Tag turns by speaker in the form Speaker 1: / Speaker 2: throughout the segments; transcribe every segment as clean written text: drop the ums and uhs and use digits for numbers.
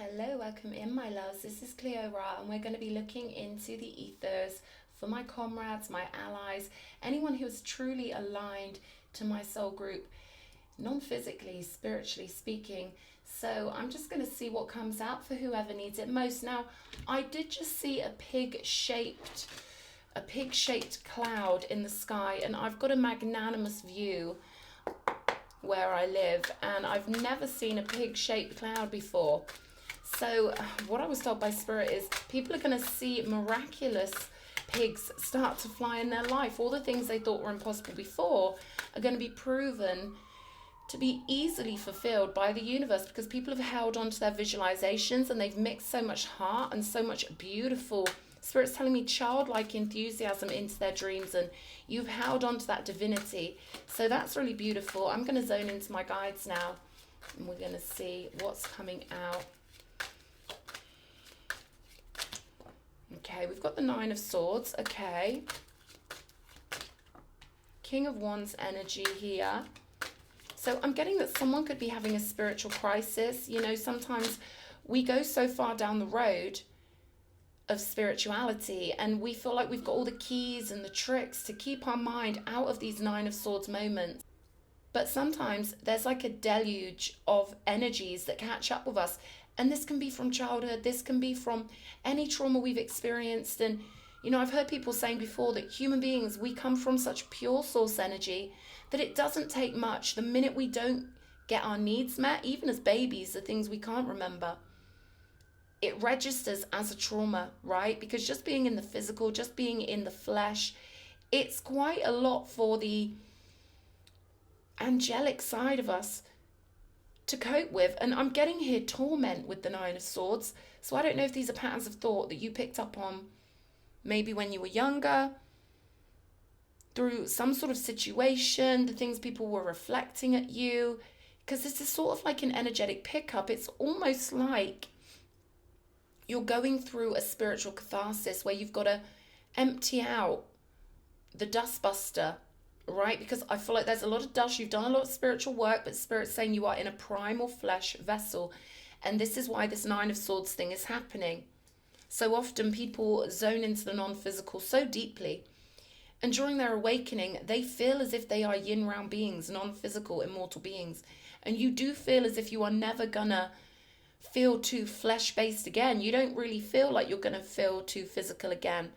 Speaker 1: Hello, welcome in, my loves. This is Cleora, and we're going to be looking into the ethers for my comrades, my allies, anyone who is truly aligned to my soul group, non-physically, spiritually speaking. So I'm just going to see what comes out for whoever needs it most. Now, I did just see a pig-shaped cloud in the sky, and I've got a magnanimous view where I live, and I've never seen a pig-shaped cloud before. So what I was told by Spirit is people are going to see miraculous pigs start to fly in their life. All the things they thought were impossible before are going to be proven to be easily fulfilled by the universe, because people have held on to their visualizations and they've mixed so much heart and so much beautiful, Spirit's telling me, childlike enthusiasm into their dreams, and you've held on to that divinity. So that's really beautiful. I'm going to zone into my guides now, and we're going to see what's coming out. Okay, we've got the Nine of Swords. Okay. King of Wands energy here. So I'm getting that someone could be having a spiritual crisis. You know, sometimes we go so far down the road of spirituality and we feel like we've got all the keys and the tricks to keep our mind out of these Nine of Swords moments. But sometimes there's like a deluge of energies that catch up with us. And this can be from childhood. This can be from any trauma we've experienced. And, you know, I've heard people saying before that human beings, we come from such pure source energy that it doesn't take much. The minute we don't get our needs met, even as babies, the things we can't remember, it registers as a trauma, right? Because just being in the physical, just being in the flesh, it's quite a lot for the angelic side of us to cope with. And I'm getting here torment with the Nine of Swords. So I don't know if these are patterns of thought that you picked up on maybe when you were younger, through some sort of situation, the things people were reflecting at you, because this is sort of like an energetic pickup. It's almost like you're going through a spiritual catharsis where you've got to empty out the dustbuster, right? Because I feel like there's a lot of dust. You've done a lot of spiritual work, but Spirit's saying you are in a primal flesh vessel. And this is why this Nine of Swords thing is happening. So often people zone into the non-physical so deeply. And during their awakening, they feel as if they are yin-yang beings, non-physical, immortal beings. And you do feel as if you are never gonna feel too flesh-based again. You don't really feel like you're gonna feel too physical again.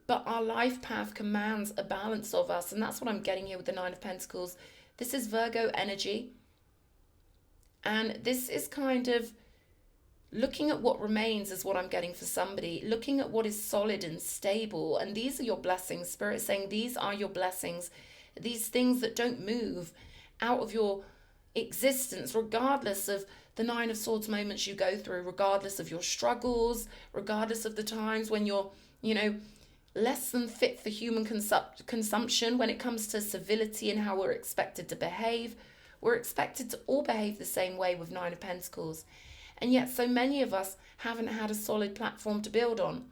Speaker 1: But our life path commands a balance of us. And that's what I'm getting here with the Nine of Pentacles. This is Virgo energy. And this is kind of looking at what remains is what I'm getting for somebody. Looking at what is solid and stable. And these are your blessings. Spirit is saying these are your blessings. These things that don't move out of your existence, regardless of the Nine of Swords moments you go through, regardless of your struggles, regardless of the times when you're, you know, less than fit for human consumption when it comes to civility and how we're expected to behave. We're expected to all behave the same way with Nine of Pentacles. And yet so many of us haven't had a solid platform to build on.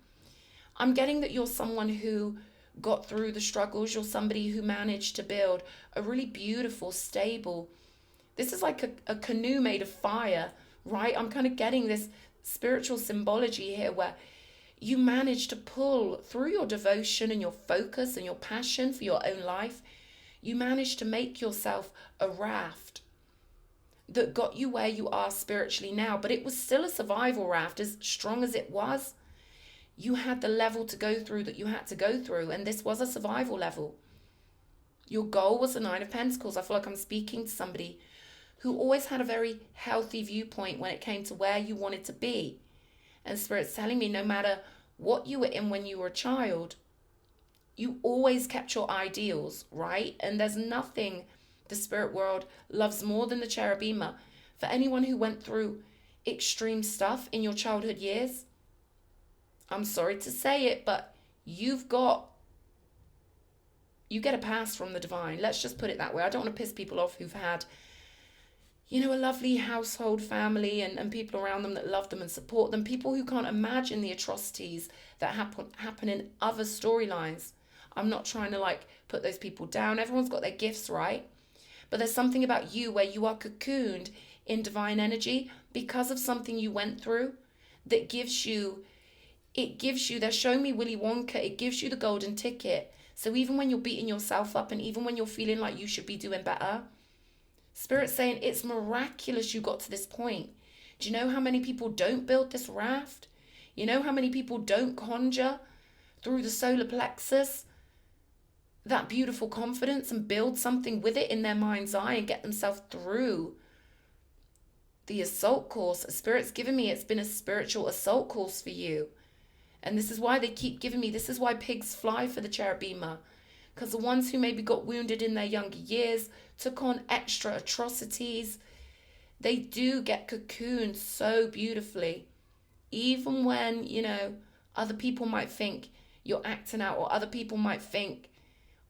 Speaker 1: I'm getting that you're someone who got through the struggles. You're somebody who managed to build a really beautiful, stable, this is like a canoe made of fire, right? I'm kind of getting this spiritual symbology here where you manage to pull through your devotion and your focus and your passion for your own life. You manage to make yourself a raft that got you where you are spiritually now. But it was still a survival raft, as strong as it was. You had the level to go through that you had to go through. And this was a survival level. Your goal was the Nine of Pentacles. I feel like I'm speaking to somebody who always had a very healthy viewpoint when it came to where you wanted to be. And Spirit's telling me no matter what you were in when you were a child, you always kept your ideals, right? And there's nothing the spirit world loves more than the cherubima. For anyone who went through extreme stuff in your childhood years, I'm sorry to say it, but you get a pass from the divine. Let's just put it that way. I don't want to piss people off who've had, you know, a lovely household family and people around them that love them and support them. People who can't imagine the atrocities that happen in other storylines. I'm not trying to like put those people down. Everyone's got their gifts, right? But there's something about you where you are cocooned in divine energy because of something you went through that they're showing me Willy Wonka, it gives you the golden ticket. So even when you're beating yourself up and even when you're feeling like you should be doing better, Spirit's saying it's miraculous you got to this point. Do you know how many people don't build this raft? You know how many people don't conjure through the solar plexus that beautiful confidence and build something with it in their mind's eye and get themselves through the assault course? Spirit's given me, it's been a spiritual assault course for you. And this is why they keep giving me, this is why pigs fly for the cherubima. Because the ones who maybe got wounded in their younger years, took on extra atrocities, they do get cocooned so beautifully. Even when, other people might think you're acting out, or other people might think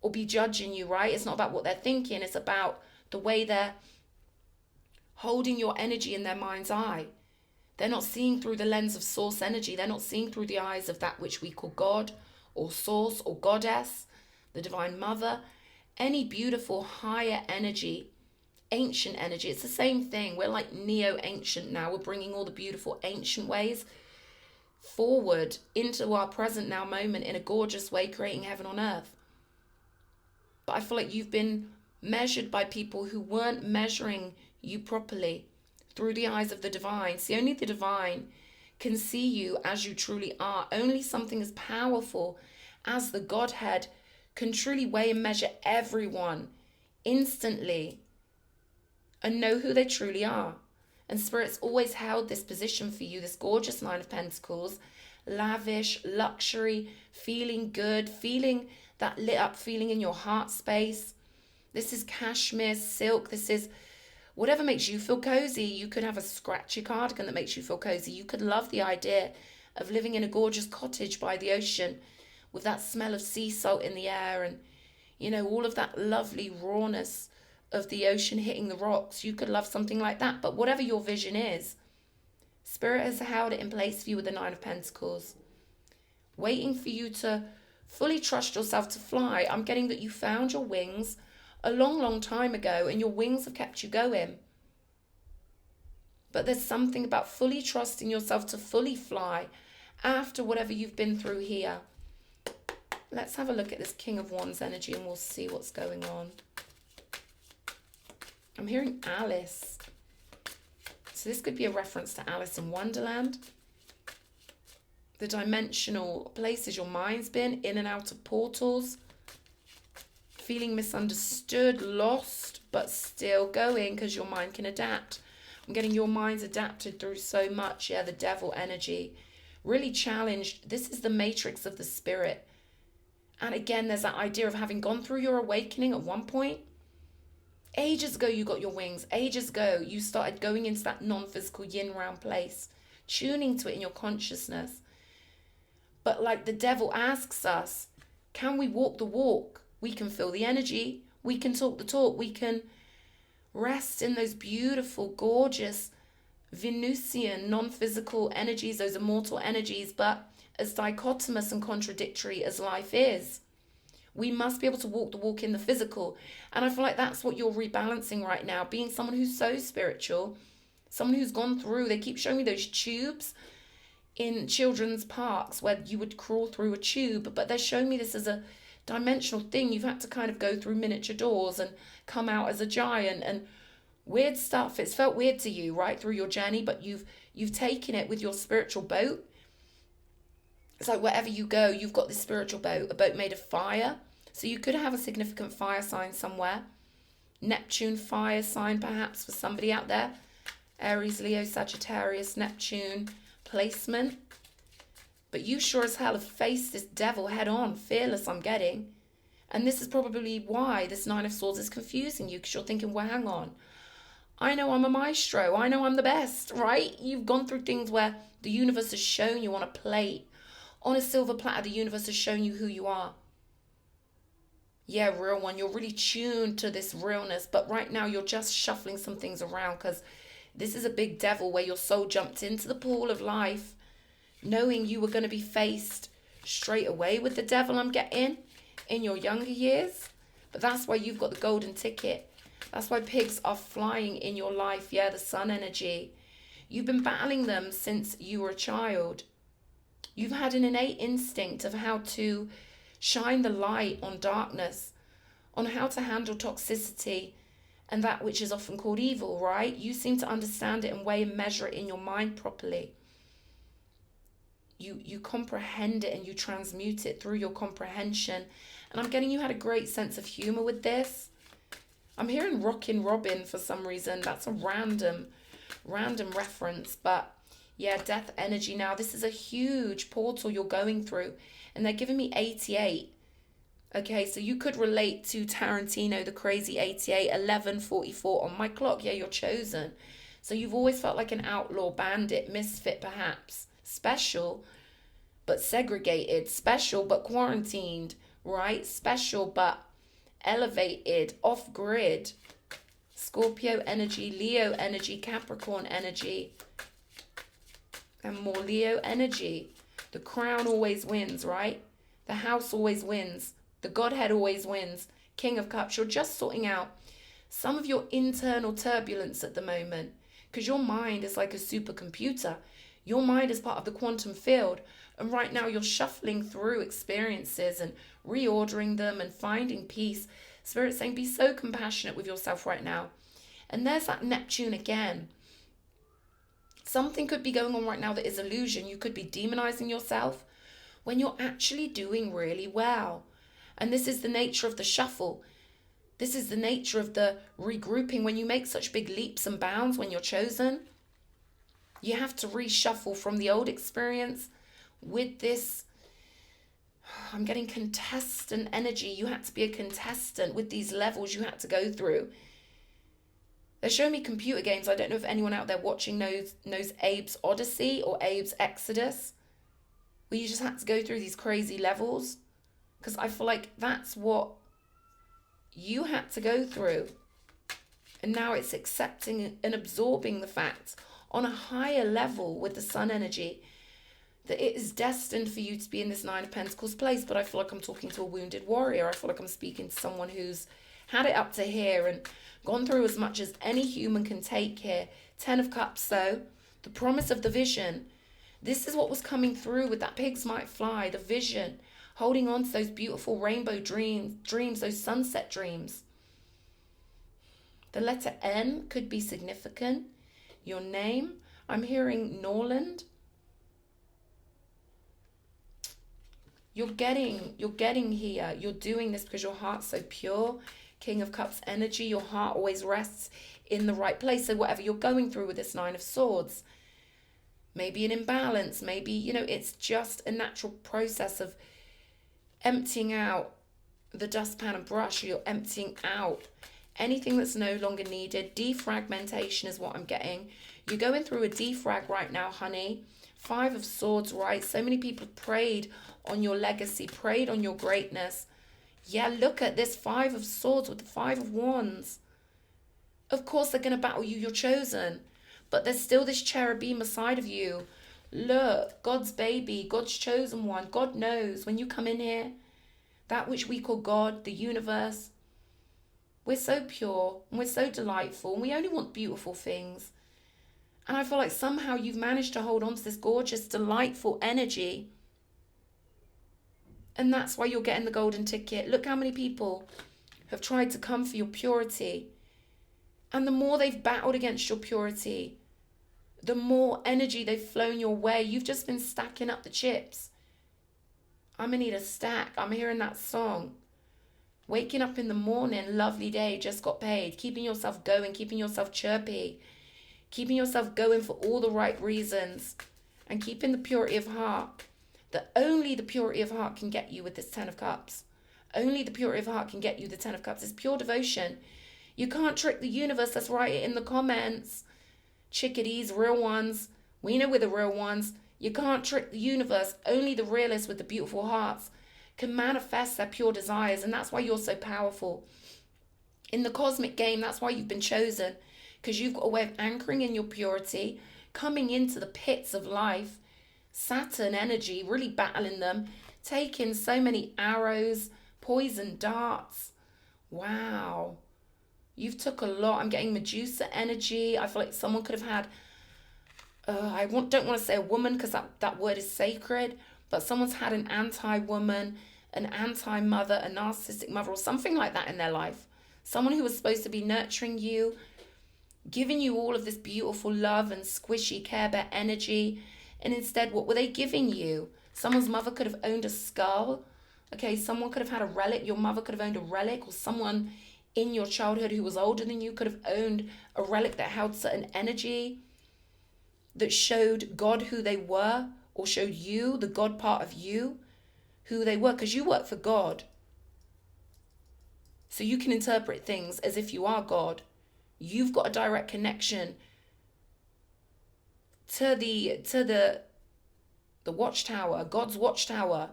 Speaker 1: or be judging you, right? It's not about what they're thinking. It's about the way they're holding your energy in their mind's eye. They're not seeing through the lens of source energy. They're not seeing through the eyes of that which we call God or source or goddess, the divine mother, any beautiful higher energy, ancient energy. It's the same thing. We're like neo-ancient now. We're bringing all the beautiful ancient ways forward into our present now moment in a gorgeous way, creating heaven on earth. But I feel like you've been measured by people who weren't measuring you properly through the eyes of the divine. See, only the divine can see you as you truly are. Only something as powerful as the Godhead can truly weigh and measure everyone instantly and know who they truly are. And Spirit's always held this position for you, this gorgeous Nine of Pentacles, lavish, luxury, feeling good, feeling that lit up feeling in your heart space. This is cashmere, silk. This is whatever makes you feel cozy. You could have a scratchy cardigan that makes you feel cozy. You could love the idea of living in a gorgeous cottage by the ocean with that smell of sea salt in the air and, all of that lovely rawness of the ocean hitting the rocks. You could love something like that. But whatever your vision is, Spirit has held it in place for you with the Nine of Pentacles, waiting for you to fully trust yourself to fly. I'm getting that you found your wings a long, long time ago, and your wings have kept you going. But there's something about fully trusting yourself to fully fly after whatever you've been through here. Let's have a look at this King of Wands energy and we'll see what's going on. I'm hearing Alice. So this could be a reference to Alice in Wonderland. The dimensional places your mind's been, in and out of portals. Feeling misunderstood, lost, but still going because your mind can adapt. I'm getting your mind's adapted through so much. Yeah, the devil energy. Really challenged. This is the matrix of the spirit. And again, there's that idea of having gone through your awakening at one point. Ages ago, you got your wings. Ages ago, you started going into that non-physical yin round place, tuning to it in your consciousness. But like the devil asks us, can we walk the walk? We can feel the energy. We can talk the talk. We can rest in those beautiful, gorgeous, Venusian, non-physical energies, those immortal energies. But as dichotomous and contradictory as life is, we must be able to walk the walk in the physical. And I feel like that's what you're rebalancing right now, being someone who's so spiritual, someone who's gone through, they keep showing me those tubes in children's parks where you would crawl through a tube, but they're showing me this as a dimensional thing. You've had to kind of go through miniature doors and come out as a giant and weird stuff. It's felt weird to you, right, through your journey, but you've taken it with your spiritual boat. It's like wherever you go, you've got this spiritual boat, a boat made of fire. So you could have a significant fire sign somewhere. Neptune fire sign perhaps for somebody out there. Aries, Leo, Sagittarius, Neptune placement. But you sure as hell have faced this devil head on, fearless, I'm getting. And this is probably why this Nine of Swords is confusing you, because you're thinking, well, hang on. I know I'm a maestro. I know I'm the best, right? You've gone through things where the universe has shown you on a plate. On a silver platter, the universe has shown you who you are. Yeah, real one. You're really tuned to this realness. But right now, you're just shuffling some things around because this is a big devil where your soul jumped into the pool of life knowing you were going to be faced straight away with the devil, I'm getting, in your younger years. But that's why you've got the golden ticket. That's why pigs are flying in your life. Yeah, the sun energy. You've been battling them since you were a child. You've had an innate instinct of how to shine the light on darkness, on how to handle toxicity and that which is often called evil, right? You seem to understand it and weigh and measure it in your mind properly. You comprehend it and you transmute it through your comprehension. And I'm getting you had a great sense of humor with this. I'm hearing Rockin' Robin for some reason. That's a random reference. But yeah, death energy. Now, this is a huge portal you're going through. And they're giving me 88. Okay, so you could relate to Tarantino, the crazy 88, 11:44 on my clock. Yeah, you're chosen. So you've always felt like an outlaw, bandit, misfit perhaps. Special, but segregated. Special, but quarantined, right? Special, but elevated, off-grid. Scorpio energy, Leo energy, Capricorn energy, and more Leo energy. The crown always wins, right? The house always wins. The Godhead always wins. King of Cups. You're just sorting out some of your internal turbulence at the moment because your mind is like a supercomputer. Your mind is part of the quantum field. And right now you're shuffling through experiences and reordering them and finding peace. Spirit's saying be so compassionate with yourself right now. And there's that Neptune again. Something could be going on right now that is illusion. You could be demonizing yourself when you're actually doing really well. And this is the nature of the shuffle. This is the nature of the regrouping. When you make such big leaps and bounds when you're chosen, you have to reshuffle from the old experience with this. I'm getting contestant energy. You had to be a contestant with these levels you had to go through. They're showing me computer games. I don't know if anyone out there watching knows Abe's Odyssey or Abe's Exodus, where you just had to go through these crazy levels. Because I feel like that's what you had to go through. And now it's accepting and absorbing the fact on a higher level with the sun energy that it is destined for you to be in this Nine of Pentacles place. But I feel like I'm talking to a wounded warrior. I feel like I'm speaking to someone who's had it up to here and gone through as much as any human can take here. 10 of Cups though, the promise of the vision. This is what was coming through with that pigs might fly, the vision. Holding on to those beautiful rainbow dreams, those sunset dreams. The letter N could be significant. Your name, I'm hearing Norland. You're getting here. You're doing this because your heart's so pure. King of Cups energy. Your heart always rests in the right place. So whatever you're going through with this Nine of Swords, maybe an imbalance, maybe, it's just a natural process of emptying out the dustpan and brush. You're emptying out anything that's no longer needed. Defragmentation is what I'm getting. You're going through a defrag right now, honey. 5 of Swords, right? So many people prayed on your legacy, prayed on your greatness. Yeah, look at this 5 of Swords with the 5 of Wands. Of course they're going to battle you. You're chosen. But there's still this cherubim aside of you. Look, God's baby, God's chosen one. God knows when you come in here, that which we call God, the universe, we're so pure and we're so delightful and we only want beautiful things. And I feel like somehow you've managed to hold on to this gorgeous, delightful energy. And that's why you're getting the golden ticket. Look how many people have tried to come for your purity. And the more they've battled against your purity, the more energy they've flown your way. You've just been stacking up the chips. I'm going to need a stack. I'm hearing that song. Waking up in the morning, lovely day, just got paid. Keeping yourself going, keeping yourself chirpy. Keeping yourself going for all the right reasons. And keeping the purity of heart. That only the purity of heart can get you with this 10 of Cups. Only the purity of heart can get you the 10 of Cups. It's pure devotion. You can't trick the universe. Let's write it in the comments. Chickadees, real ones. We know we're the real ones. You can't trick the universe. Only the realists with the beautiful hearts can manifest their pure desires. And that's why you're so powerful. In the cosmic game, that's why you've been chosen. Because you've got a way of anchoring in your purity, coming into the pits of life. Saturn energy, really battling them. Taking so many arrows, poison darts. Wow. You've took a lot. I'm getting Medusa energy. I feel like someone could have had, don't want to say a woman because that word is sacred, but someone's had an anti-woman, an anti-mother, a narcissistic mother, or something like that in their life. Someone who was supposed to be nurturing you, giving you all of this beautiful love and squishy Care Bear energy. And instead, what were they giving you? Someone's mother could have owned a skull. Okay, someone could have had a relic. Your mother could have owned a relic, or someone in your childhood who was older than you could have owned a relic that held certain energy, that showed God who they were, or showed you, the God part of you, who they were, because you work for God. So you can interpret things as if you are God. You've got a direct connection to the watchtower, God's watchtower.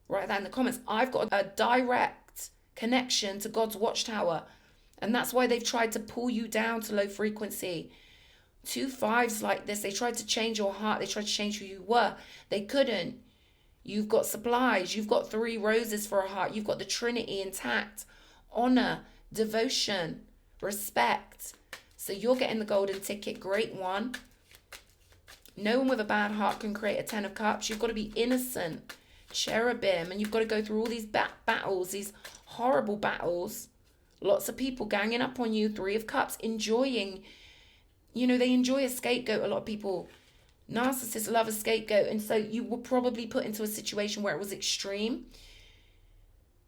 Speaker 1: Write that in the comments. I've got a direct connection to God's watchtower. And that's why they've tried to pull you down to low frequency. 2 5s like this, they tried to change your heart. They tried to change who you were. They couldn't. You've got supplies. You've got 3 roses for a heart. You've got the Trinity intact. Honor, devotion, respect. So you're getting the golden ticket. Great one. No one with a bad heart can create a 10 of cups. You've got to be innocent. Cherubim. And you've got to go through all these battles, these horrible battles. Lots of people ganging up on you. 3 of cups. Enjoying. They enjoy a scapegoat. A lot of people. Narcissists love a scapegoat. And so you were probably put into a situation where it was extreme.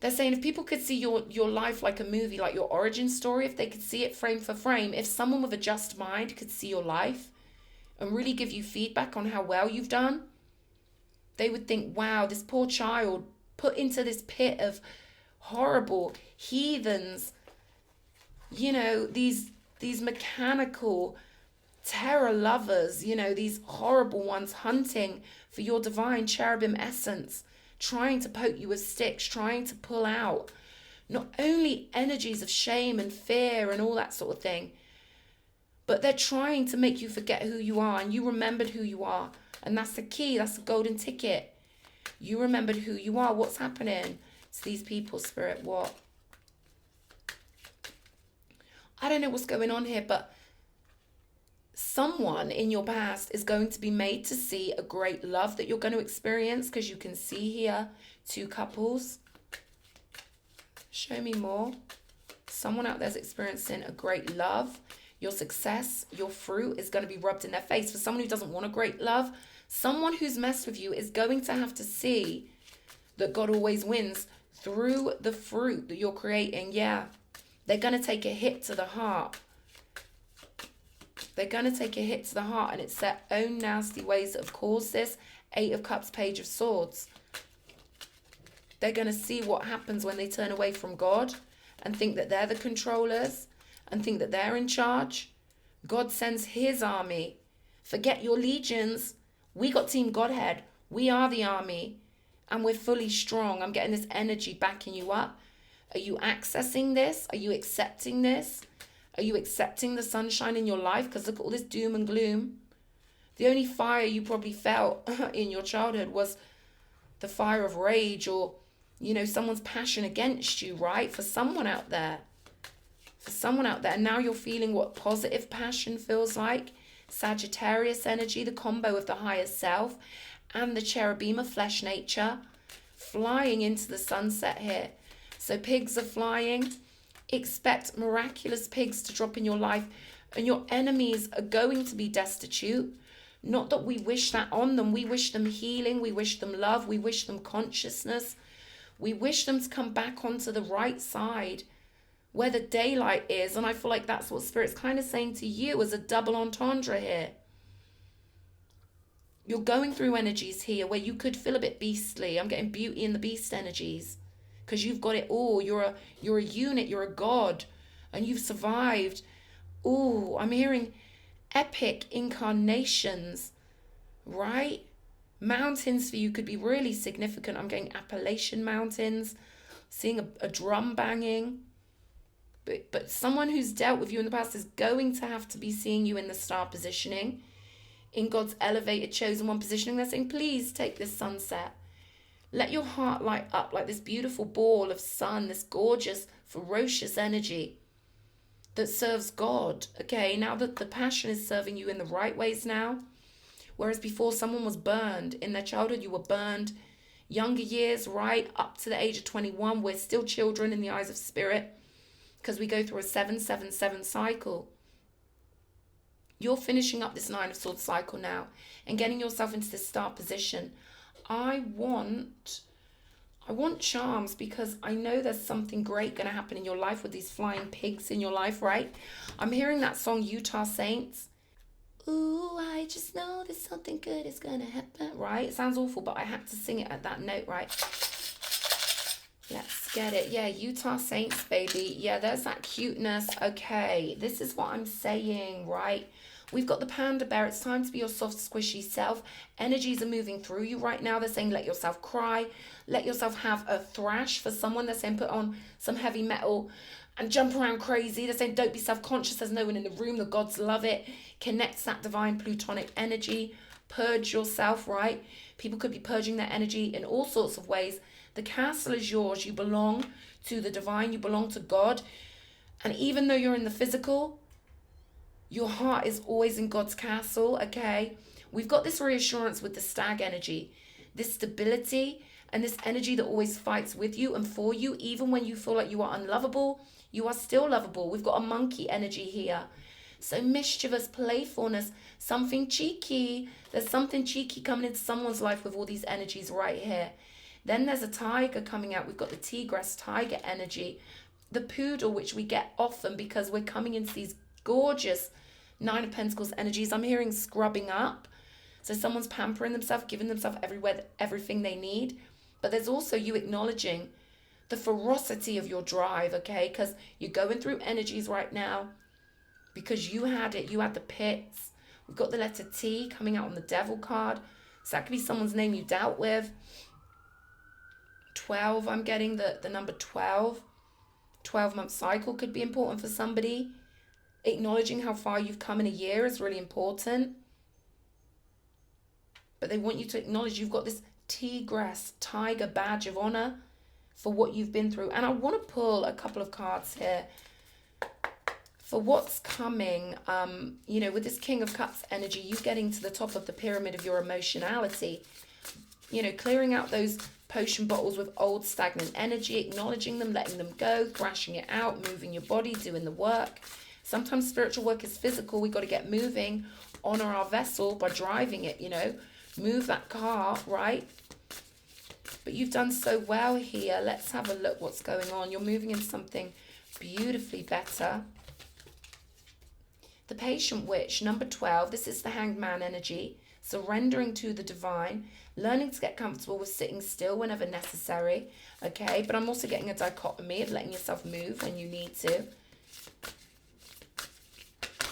Speaker 1: They're saying if people could see your life like a movie, like your origin story, if they could see it frame for frame, if someone with a just mind could see your life and really give you feedback on how well you've done, they would think, wow, this poor child put into this pit of horrible heathens, these mechanical terror lovers, these horrible ones hunting for your divine cherubim essence, trying to poke you with sticks, trying to pull out not only energies of shame and fear and all that sort of thing, but they're trying to make you forget who you are, and you remembered who you are. And that's the key. That's the golden ticket. You remembered who you are. What's happening to these people, Spirit? What? I don't know what's going on here, but someone in your past is going to be made to see a great love that you're going to experience, because you can see here 2 couples. Show me more. Someone out there's experiencing a great love. Your success, your fruit is going to be rubbed in their face. For someone who doesn't want a great love, someone who's messed with you is going to have to see that God always wins through the fruit that you're creating. Yeah, they're going to take a hit to the heart. They're going to take a hit to the heart, and it's their own nasty ways that have caused this. 8 of Cups, Page of Swords. They're going to see what happens when they turn away from God and think that they're the controllers and think that they're in charge. God sends his army. Forget your legions. We got Team Godhead. We are the army, and we're fully strong. I'm getting this energy backing you up. Are you accessing this? Are you accepting this? Are you accepting the sunshine in your life? Because look at all this doom and gloom. The only fire you probably felt in your childhood was the fire of rage, or, someone's passion against you, right? For someone out there. And now you're feeling what positive passion feels like. Sagittarius energy, the combo of the higher self and the cherubim of flesh nature, flying into the sunset here. So pigs are flying. Expect miraculous pigs to drop in your life, and your enemies are going to be destitute. Not that we wish that on them. We wish them healing. We wish them love. We wish them consciousness. We wish them to come back onto the right side where the daylight is. And I feel like that's what Spirit's kind of saying to you as a double entendre here. You're going through energies here where you could feel a bit beastly. I'm getting Beauty and the Beast energies, because you've got it all. You're a unit. You're a god, and you've survived. Oh, I'm hearing epic incarnations, right? Mountains for you could be really significant. I'm getting Appalachian Mountains, seeing a drum banging. But someone who's dealt with you in the past is going to have to be seeing you in the star positioning, in God's elevated chosen one positioning. They're saying, please take this sunset. Let your heart light up like this beautiful ball of sun, this gorgeous, ferocious energy. that serves God. Okay, now that the passion is serving you in the right ways now. Whereas before someone was burned in their childhood, you were burned. Younger years, right up to the age of 21, we're still children in the eyes of spirit because we go through a 777 cycle. You're finishing up this Nine of Swords cycle now and getting yourself into this star position. I want charms because I know there's something great going to happen in your life with these flying pigs in your life, right? I'm hearing that song Utah Saints. Ooh, I just know that something good is going to happen, right? It sounds awful, but I had to sing it at that note, right? Let's get it. Yeah, Utah Saints, baby. Yeah, there's that cuteness. Okay, this is what I'm saying, right? We've got the panda bear. It's time to be your soft, squishy self. Energies are moving through you right now. They're saying let yourself cry. Let yourself have a thrash. For someone, they're saying put on some heavy metal and jump around crazy. They're saying don't be self-conscious. There's no one in the room. The gods love it. Connect that divine plutonic energy. Purge yourself, right? People could be purging their energy in all sorts of ways. The castle is yours. You belong to the divine. You belong to God. And even though you're in the physical, your heart is always in God's castle, okay? We've got this reassurance with the stag energy, this stability and this energy that always fights with you and for you. Even when you feel like you are unlovable, you are still lovable. We've got a monkey energy here. So mischievous, playfulness, something cheeky. There's something cheeky coming into someone's life with all these energies right here. Then there's a tiger coming out. We've got the tigress, tiger energy. The poodle, which we get often because we're coming into these gorgeous Nine of Pentacles energies. I'm hearing scrubbing up. So someone's pampering themselves, giving themselves everything they need. But there's also you acknowledging the ferocity of your drive, okay? Because you're going through energies right now because you had it. You had the pits. We've got the letter T coming out on the devil card. So that could be someone's name you dealt with. 12, I'm getting the number 12. 12-month cycle could be important for somebody. Acknowledging how far you've come in a year is really important. But they want you to acknowledge you've got this tigress, tiger badge of honor for what you've been through. And I want to pull a couple of cards here for what's coming. With this King of Cups energy, you getting to the top of the pyramid of your emotionality. Clearing out those potion bottles with old stagnant energy, acknowledging them, letting them go, thrashing it out, moving your body, doing the work. Sometimes spiritual work is physical. We got to get moving, honor our vessel by driving it, move that car, right? But you've done so well here. Let's have a look what's going on. You're moving into something beautifully better. The Patient Witch, number 12. This is the Hanged Man energy. Surrendering to the divine, learning to get comfortable with sitting still whenever necessary, okay? But I'm also getting a dichotomy of letting yourself move when you need to.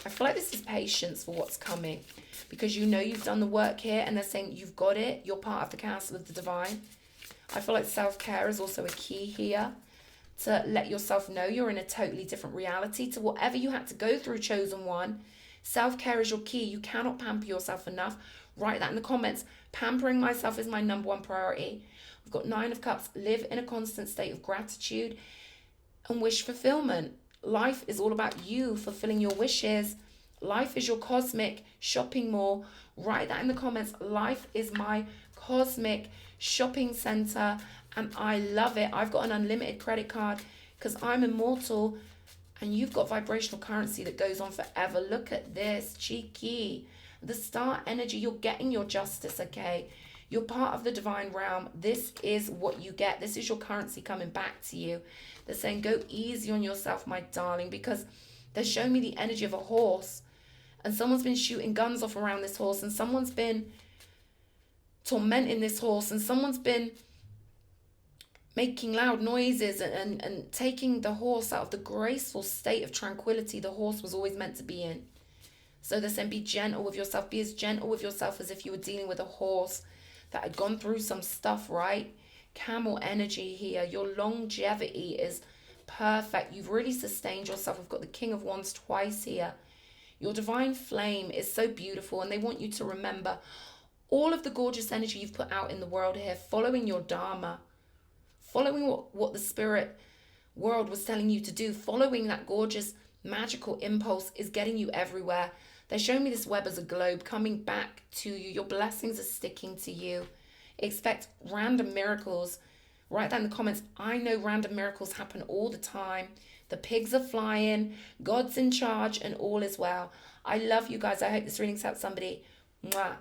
Speaker 1: I feel like this is patience for what's coming because you've done the work here and they're saying you've got it. You're part of the castle of the divine. I feel like self-care is also a key here to let yourself know you're in a totally different reality to whatever you had to go through, chosen one. Self-care is your key. You cannot pamper yourself enough. Write that in the comments. Pampering myself is my number one priority. We've got 9 of Cups. Live in a constant state of gratitude and wish fulfillment. Life is all about you fulfilling your wishes. Life is your cosmic shopping mall. Write that in the comments. Life is my cosmic shopping center and I love it. I've got an unlimited credit card because I'm immortal and you've got vibrational currency that goes on forever. Look at this, cheeky. The star energy, you're getting your justice, okay? You're part of the divine realm. This is what you get. This is your currency coming back to you. They're saying go easy on yourself, my darling, because they're showing me the energy of a horse and someone's been shooting guns off around this horse and someone's been tormenting this horse and someone's been making loud noises and taking the horse out of the graceful state of tranquility the horse was always meant to be in. So they're saying be gentle with yourself. Be as gentle with yourself as if you were dealing with a horse that had gone through some stuff, right? Camel energy here. Your longevity is perfect. You've really sustained yourself. We've got the King of Wands twice here. Your divine flame is so beautiful and they want you to remember all of the gorgeous energy you've put out in the world here, following your dharma, following what the spirit world was telling you to do, following that gorgeous magical impulse is getting you everywhere. They're showing me this web as a globe coming back to you. Your blessings are sticking to you. Expect random miracles. Write that in the comments. I know random miracles happen all the time. The pigs are flying. God's in charge and all is well. I love you guys. I hope this reading's helped somebody. Mwah.